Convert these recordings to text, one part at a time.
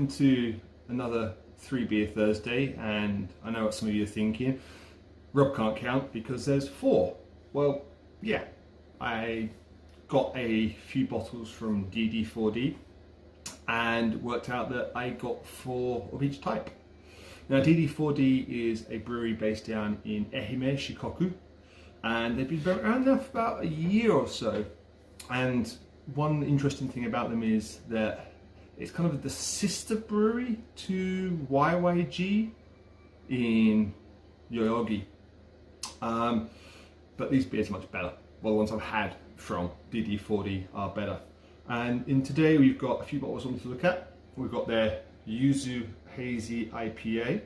welcome to another 3 Beer Thursday. And I know what some of you are thinking, Rob can't count because there's 4. Well, yeah, I got a few bottles from DD4D and worked out that I got 4 of each type. Now DD4D is a brewery based down in Ehime, Shikoku, and they've been around now for about a year or so. And one interesting thing about them is that it's kind of the sister brewery to YYG in Yoyogi. But these beers are much better. Well, the ones I've had from DD4D are better. And in today we've got a few bottles on to look at. We've got their Yuzu Hazy Ipa.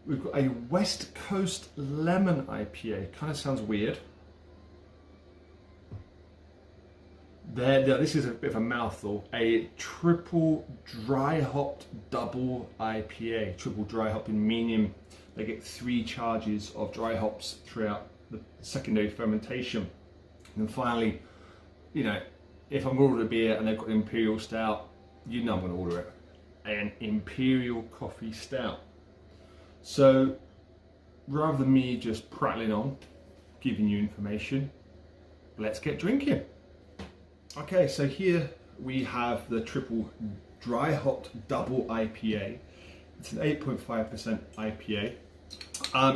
We've got a West Coast Lemon IPA. Kind of sounds weird. This is a bit of a mouthful. A triple dry hopped double IPA. Triple dry hopping meaning they get 3 charges of dry hops throughout the secondary fermentation. And then finally, you know, if I'm going to order a beer and they've got an Imperial Stout, you know I'm going to order it. An Imperial Coffee Stout. So rather than me just prattling on, giving you information, let's get drinking. Okay, so here we have the triple dry hopped double IPA. It's an 8.5% IPA.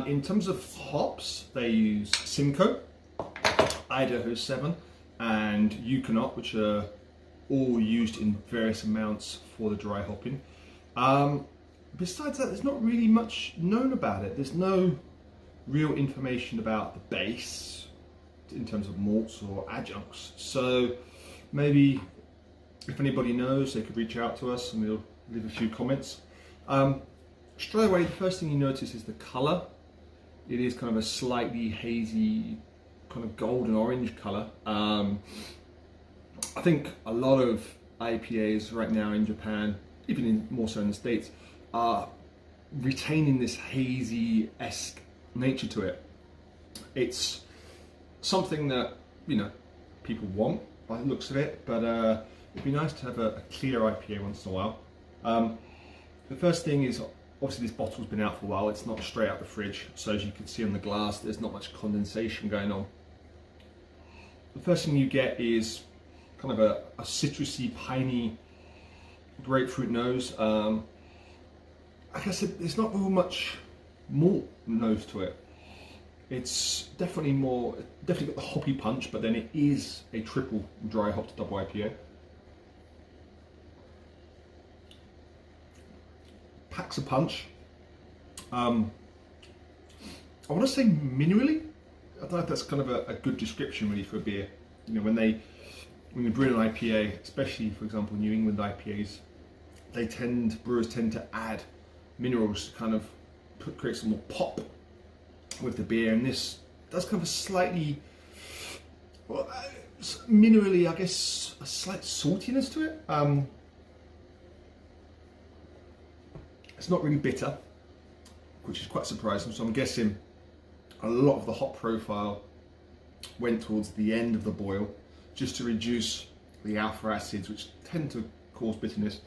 In terms of hops, they use Simcoe, Idaho 7, and Yukonot, which are all used in various amounts for the dry hopping. Besides that, there's not really much known about it. There's no real information about the base in terms of malts or adjuncts. So maybe if anybody knows, they could reach out to us and we'll leave a few comments. Straight away, the first thing you notice is the colour. It is kind of a slightly hazy, kind of golden orange colour. I think a lot of IPAs right now in Japan, even more so in the States, are retaining this hazy-esque nature to it. It's something that, you know, people want by the looks of it, but it'd be nice to have a clear IPA once in a while. The first thing is, obviously this bottle's been out for a while. It's not straight out the fridge, so as you can see on the glass, there's not much condensation going on. The first thing you get is kind of a citrusy, piney grapefruit nose. Like I said, there's not real much malt nose to it. It's definitely got the hoppy punch, but then it is a triple dry hopped double IPA. Packs a punch. I want to say minerally. I don't know if that's kind of a good description really for a beer. You know, when you brew an IPA, especially for example New England IPAs, brewers tend to add minerals to kind of create some more pop with the beer, and this does kind of a slightly, well, minerally, I guess, a slight saltiness to it. It's not really bitter, which is quite surprising, so I'm guessing a lot of the hop profile went towards the end of the boil just to reduce the alpha acids, which tend to cause bitterness.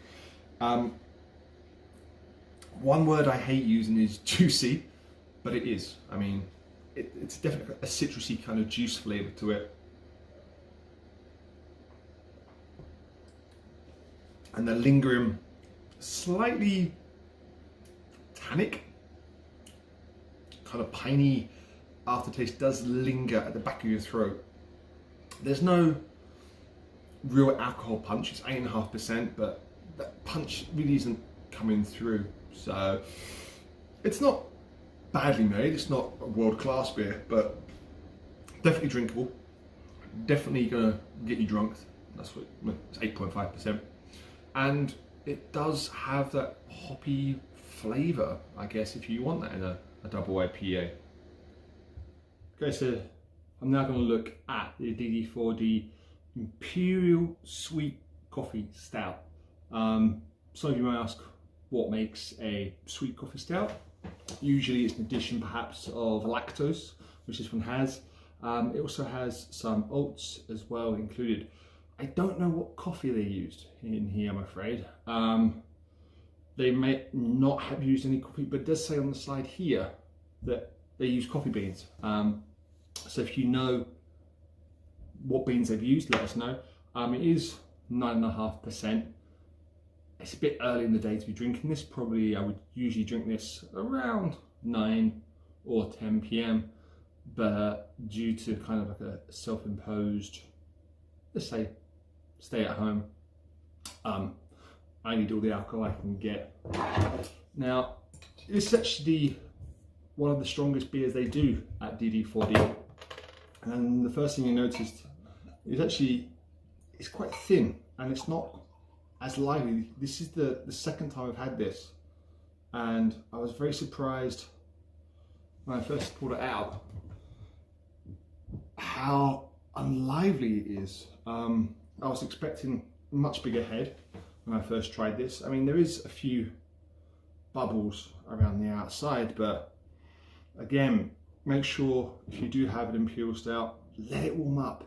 One word I hate using is juicy, but it is. I mean, it's definitely a citrusy kind of juice flavour to it. And the lingering, slightly tannic, kind of piney aftertaste does linger at the back of your throat. There's no real alcohol punch. It's 8.5%, but that punch really isn't coming through. So it's not badly made. It's not a world-class beer, but definitely drinkable. Definitely gonna get you drunk. That's what it's 8.5%, and it does have that hoppy flavour, I guess, if you want that in a double IPA. Okay, so I'm now going to look at the DD4D Imperial Sweet Coffee Stout. Some of you may ask, what makes a sweet coffee stout? Usually it's an addition perhaps of lactose, which this one has. It also has some oats as well included. I don't know what coffee they used in here, I'm afraid. They may not have used any coffee, but it does say on the side here that they use coffee beans. So if you know what beans they've used, let us know. It is 9.5%. It's a bit early in the day to be drinking this. Probably I would usually drink this around 9 or 10 p.m. But due to kind of like a self-imposed, let's say, stay at home, I need all the alcohol I can get. Now, this is actually one of the strongest beers they do at DD4D. And the first thing you noticed is actually, it's quite thin and it's not as lively. This is the second time I've had this. And I was very surprised when I first pulled it out, how unlively it is. I was expecting a much bigger head when I first tried this. I mean, there is a few bubbles around the outside, but again, make sure if you do have an Imperial Stout, let it warm up.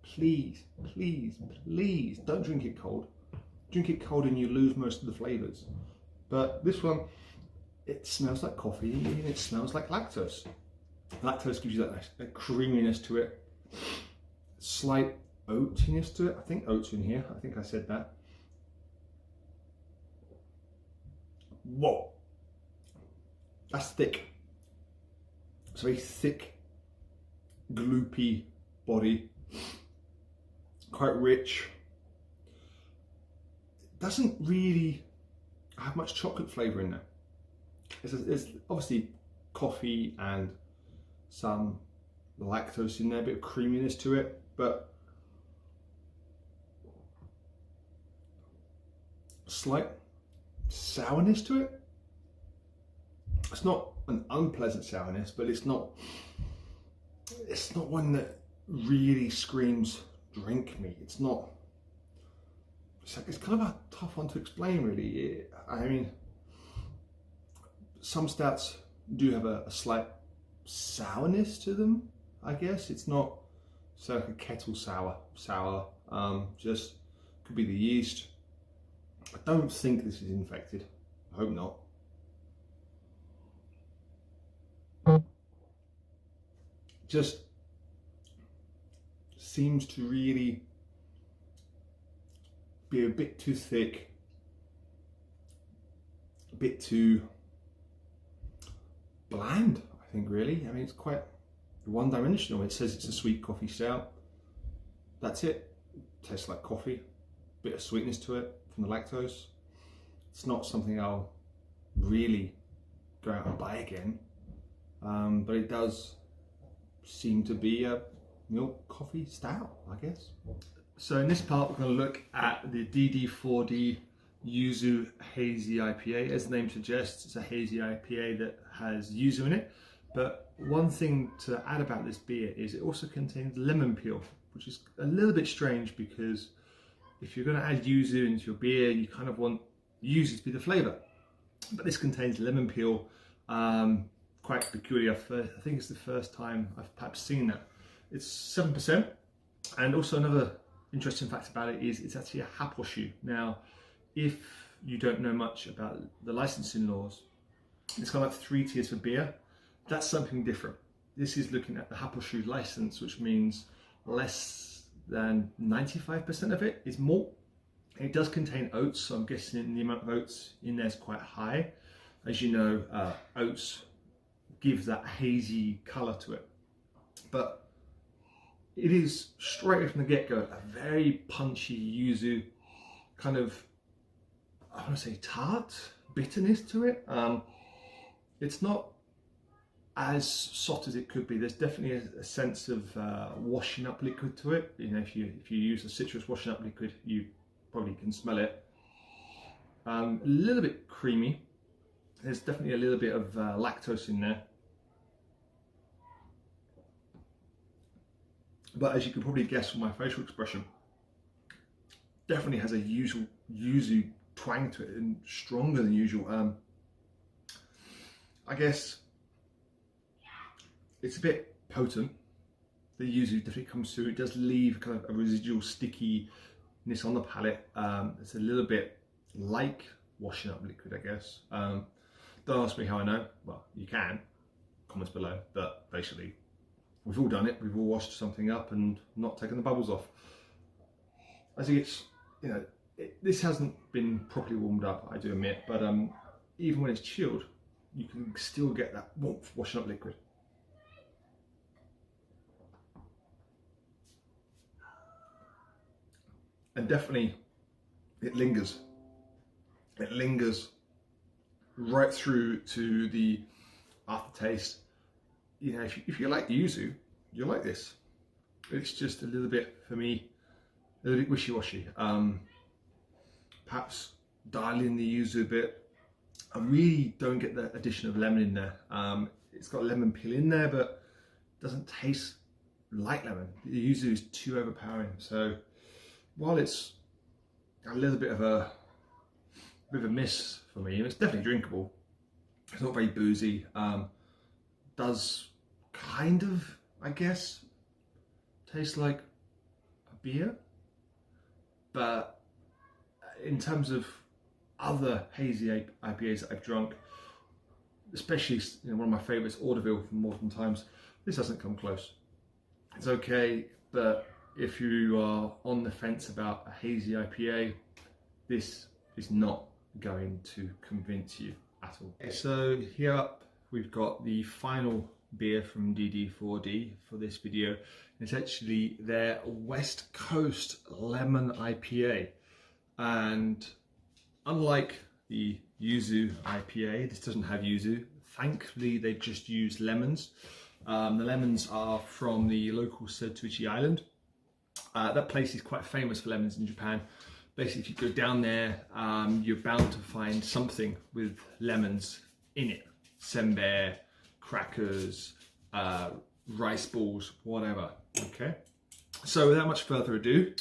Please, please, please don't drink it cold. Drink it cold and you lose most of the flavors. But this one, it smells like coffee and it smells like lactose. Lactose gives you that creaminess to it, slight oatiness to it. I think oats in here, I think I said that. Whoa, that's thick. It's a very thick, gloopy body, quite rich. It doesn't really have much chocolate flavour in there. There's obviously coffee and some lactose in there, a bit of creaminess to it, but slight sourness to it. It's not an unpleasant sourness, but it's not one that really screams drink me. It's kind of a tough one to explain, really. I mean, some stouts do have a slight sourness to them, I guess. It's not so like a kettle sour, just could be the yeast. I don't think this is infected. I hope not. Just seems to really be a bit too thick, a bit too bland, I think, really. I mean, it's quite one-dimensional. It says it's a sweet coffee stout. That's it. Tastes like coffee, bit of sweetness to it from the lactose. It's not something I'll really go out and buy again, but it does seem to be a milk coffee stout, I guess. So in this part, we're going to look at the DD4D Yuzu Hazy IPA. As the name suggests, it's a hazy IPA that has yuzu in it. But one thing to add about this beer is it also contains lemon peel, which is a little bit strange because if you're going to add yuzu into your beer, you kind of want yuzu to be the flavour. But this contains lemon peel, quite peculiar. I think it's the first time I've perhaps seen that. It's 7%, and also another interesting fact about it is it's actually a haposhu. Now, if you don't know much about the licensing laws, it's got like 3 tiers for beer. That's something different. This is looking at the haposhu license, which means less than 95% of it is malt. And it does contain oats, so I'm guessing the amount of oats in there is quite high. As you know, oats gives that hazy colour to it. But it is straight from the get-go a very punchy yuzu, kind of, I want to say tart bitterness to it. It's not as soft as it could be. There's definitely a sense of washing up liquid to it. You know, if you use a citrus washing up liquid, you probably can smell it. A little bit creamy. There's definitely a little bit of lactose in there. But as you can probably guess from my facial expression, definitely has a yuzu twang to it and stronger than usual. I guess it's a bit potent. the yuzu definitely comes through. It does leave kind of a residual stickiness on the palate. It's a little bit like washing up liquid, I guess. Don't ask me how I know. Well, you can, comments below, but basically we've all done it. We've all washed something up and not taken the bubbles off. I think it's, you know, this hasn't been properly warmed up, I do admit, but even when it's chilled, you can still get that warmth washing up liquid. And definitely it lingers. It lingers right through to the aftertaste. You know, if you like the yuzu, you'll like this. It's just a little bit, for me, a little bit wishy-washy. Perhaps dial in the yuzu a bit. I really don't get the addition of lemon in there. It's got lemon peel in there, but it doesn't taste like lemon. The yuzu is too overpowering. So while it's a little bit of a miss for me, and it's definitely drinkable. It's not very boozy. Does kind of, I guess, taste like a beer, but in terms of other hazy IPAs that I've drunk, especially, you know, one of my favourites, Orderville from Modern Times, this doesn't come close. It's okay, but if you are on the fence about a hazy IPA, this is not going to convince you at all. So here up, we've got the final beer from DD4D for this video. It's actually their West Coast Lemon IPA. And unlike the Yuzu IPA, this doesn't have yuzu. Thankfully, they've just used lemons. The lemons are from the local Setouchi Island. That place is quite famous for lemons in Japan. Basically, if you go down there, you're bound to find something with lemons in it. Senbei, crackers, rice balls, whatever. Okay. So without much further ado,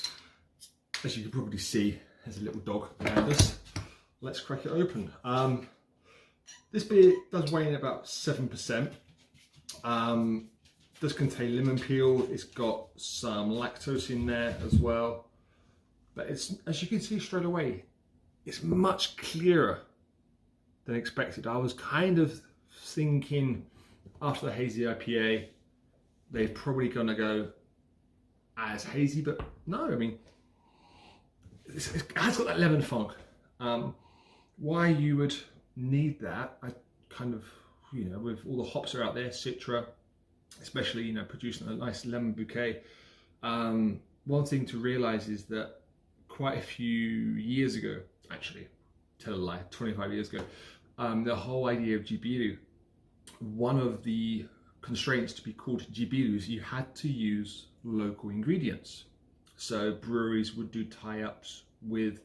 as you can probably see, there's a little dog behind us. Let's crack it open. This beer does weigh in about 7%. Does contain lemon peel. It's got some lactose in there as well. But it's, as you can see straight away, it's much clearer than expected. I was kind of thinking after the hazy IPA, they're probably gonna go as hazy, but no, I mean, it has got that lemon funk. Why you would need that, I kind of, you know, with all the hops that are out there, Citra, especially, you know, producing a nice lemon bouquet. One thing to realize is that quite a few years ago, actually, tell a lie, 25 years ago, the whole idea of jibiru, one of the constraints to be called jibiru is you had to use local ingredients. So breweries would do tie-ups with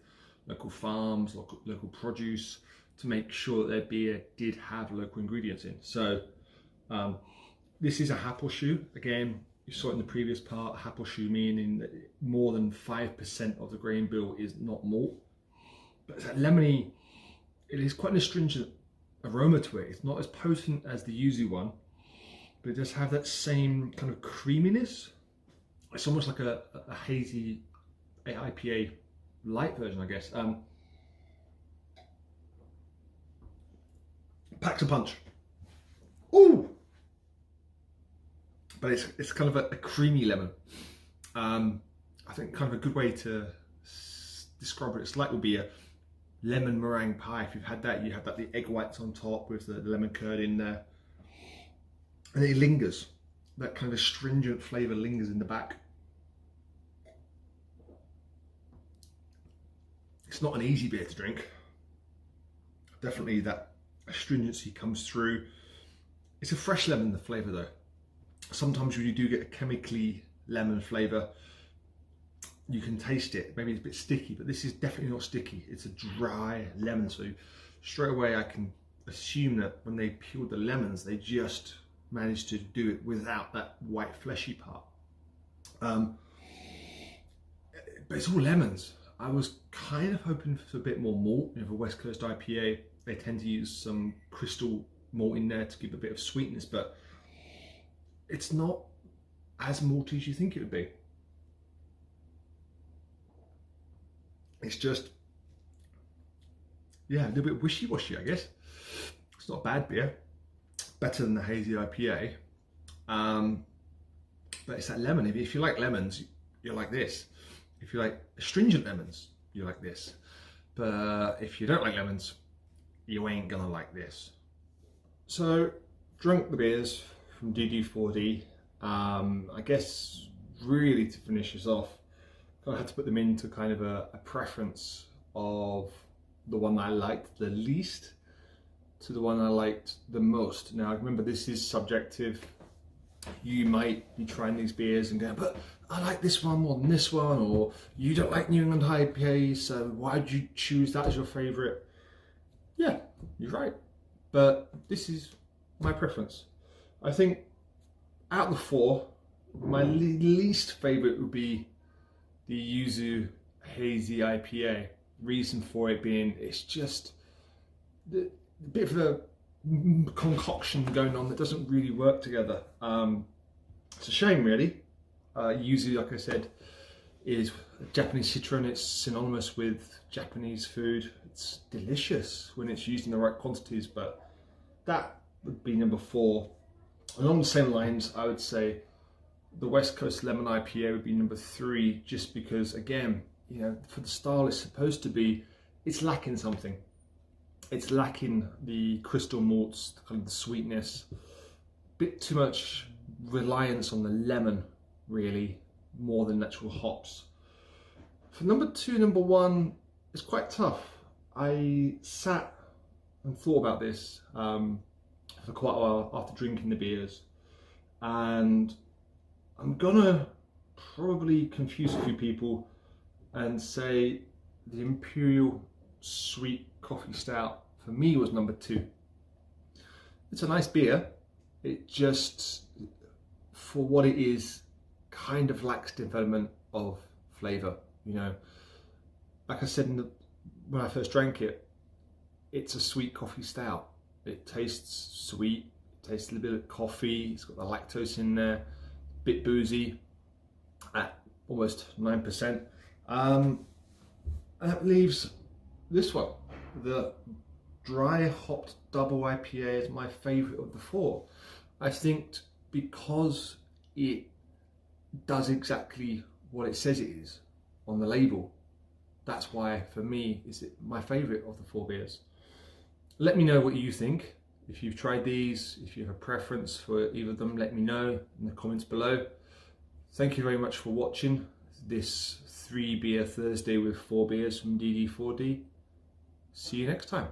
local farms, local produce to make sure that their beer did have local ingredients in. So this is a Happelschuh. Again, you saw it in the previous part, Happelschuh meaning that more than 5% of the grain bill is not malt. But it's that lemony, it is quite an astringent aroma to it. It's not as potent as the yuzu one, but it does have that same kind of creaminess. It's almost like a hazy IPA light version, I guess. Packs a punch. Ooh! But it's kind of a creamy lemon. I think kind of a good way to describe it, it's like would be a lemon meringue pie. If you've had that, you have that the egg whites on top with the lemon curd in there, and it lingers. That kind of astringent flavour lingers in the back. It's not an easy beer to drink. Definitely that astringency comes through. It's a fresh lemon, the flavour though. Sometimes when you do get a chemically lemon flavour, you can taste it. Maybe it's a bit sticky, but this is definitely not sticky. It's a dry lemon, so straight away I can assume that when they peeled the lemons, they just managed to do it without that white fleshy part. But it's all lemons. I was kind of hoping for a bit more malt. You know, for West Coast IPA, they tend to use some crystal malt in there to give a bit of sweetness, but it's not as malty as you think it would be. It's just, yeah, a little bit wishy-washy, I guess. It's not a bad beer, better than the Hazy IPA, but it's that lemon. If you like lemons, you're like this. If you like astringent lemons, you like this. But if you don't like lemons, you ain't gonna like this. So, drunk the beers from DD4D. I guess really to finish this off, I had to put them into kind of a preference of the one I liked the least to the one I liked the most. Now remember, this is subjective. You might be trying these beers and go, but I like this one more than this one, or you don't like New England IPA, so why did you choose that as your favourite? Yeah, you're right, but this is my preference. I think out of the four, my least favourite would be the Yuzu Hazy Ipa. Reason for it being, it's just a bit of a concoction going on that doesn't really work together. It's a shame, really. Yuzu, like I said, is a Japanese citron. It's synonymous with Japanese food. It's delicious when it's used in the right quantities, but that would be number four. Along the same lines, I would say the West Coast Lemon IPA would be number three, just because, again, you know, for the style it's supposed to be, it's lacking something. It's lacking the crystal malts, kind of the sweetness, a bit too much reliance on the lemon, really, more than natural hops. For number two, number one, it's quite tough. I sat and thought about this for quite a while after drinking the beers, and I'm gonna probably confuse a few people and say the Imperial Sweet Coffee Stout for me was number two. It's a nice beer. It just, for what it is, kind of lacks development of flavour. You know, like I said when I first drank it, it's a sweet coffee stout. It tastes sweet. It tastes a little bit of coffee. It's got the lactose in there. Bit boozy at almost 9%. And that leaves this one, the dry hopped double IPA, is my favourite of the four. I think because it does exactly what it says it is on the label, that's why for me is it my favourite of the four beers. Let me know what you think. If you've tried these, if you have a preference for either of them, let me know in the comments below. Thank you very much for watching this 3 beer Thursday with 4 beers from DD4D. See you next time.